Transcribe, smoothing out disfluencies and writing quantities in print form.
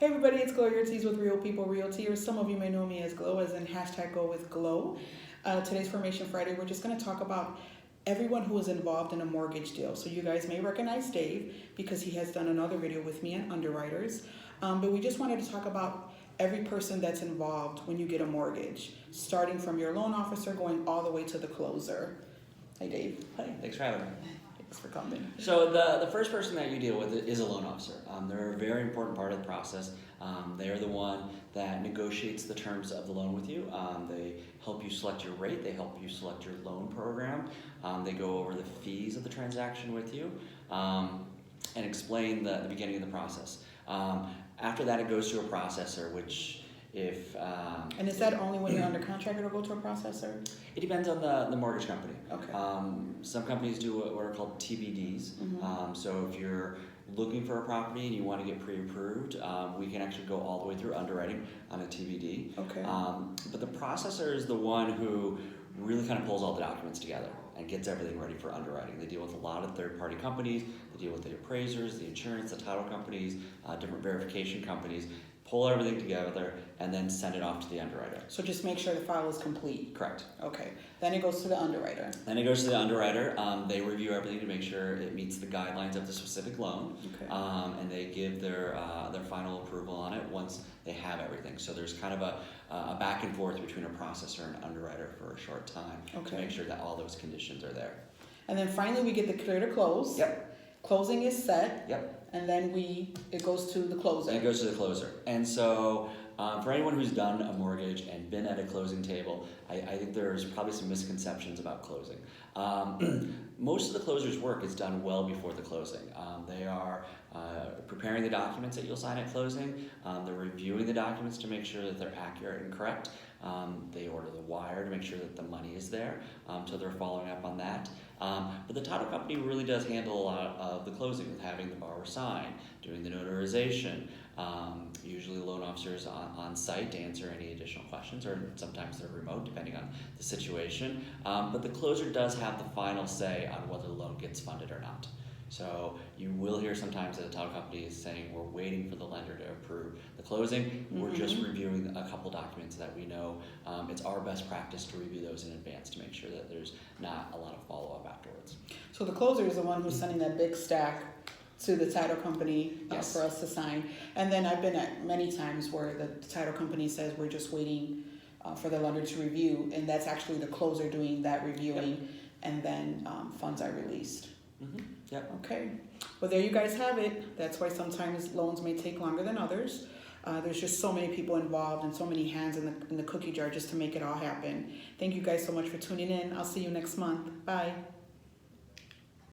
Hey everybody, it's Glow Realties with Real People Realty, or some of you may know me as Glow, as in hashtag Go with Glow. Today's Formation Friday, we're just going to talk about everyone who is involved in a mortgage deal. So you guys may recognize Dave because he has done another video with me on Underwriters. But we just wanted to talk about every person that's involved when you get a mortgage, starting from your loan officer going all the way to the closer. Hey Dave. Hey, thanks for having me. Thanks for coming. So the first person that you deal with is a loan officer. They're a very important part of the process. They are the one that negotiates the terms of the loan with you. They help you select your rate. They help you select your loan program. They go over the fees of the transaction with you and explain the beginning of the process. After that, it goes to a processor, which if and is that only when you're under contract it'll go to a processor? It depends on the mortgage company. Okay. Some companies do what are called TBDs. Mm-hmm. So if you're looking for a property and you want to get pre-approved, we can actually go all the way through underwriting on a TBD. Okay. But the processor is the one who really kind of pulls all the documents together and gets everything ready for underwriting. They deal with a lot of third-party companies. They deal with the appraisers, the insurance, the title companies, different verification companies. Pull everything together and then send it off to the underwriter. So just make sure the file is complete. Correct. Okay. Then it goes to the underwriter. Then it goes to the underwriter. They review everything to make sure it meets the guidelines of the specific loan. Okay. And they give their final approval on it once they have everything. So there's kind of a back and forth between a processor and underwriter for a short time to make sure that all those conditions are there. And then finally we get the clear to close. Yep. Closing is set. Yep. And then it goes to the closer. And it goes to the closer. And so for anyone who's done a mortgage and been at a closing table, I think there's probably some misconceptions about closing. Most of the closer's work is done well before the closing. They are preparing the documents that you'll sign at closing. They're reviewing the documents to make sure that they're accurate and correct. They order the wire to make sure that the money is there, so they're following up on that. But the title company really does handle a lot of the closing with having the borrower sign, doing the notarization. Usually loan officers on site to answer any additional questions, or sometimes they're remote depending on the situation. But the closer does have the final say on whether the loan gets funded or not. So you will hear sometimes that the title company is saying we're waiting for the lender to approve the closing. We're just reviewing a couple documents that we know. It's our best practice to review those in advance to make sure that there's not a lot of follow-up afterwards. So the closer is the one who's sending that big stack to the title company Yes. for us to sign. And then I've been at many times where the title company says we're just waiting for the lender to review, and that's actually the closer doing that reviewing, and then funds are released. Yep. Okay. Well, there you guys have it. That's why sometimes loans may take longer than others. There's just so many people involved and so many hands in the cookie jar just to make it all happen. Thank you guys so much for tuning in. I'll see you next month. Bye.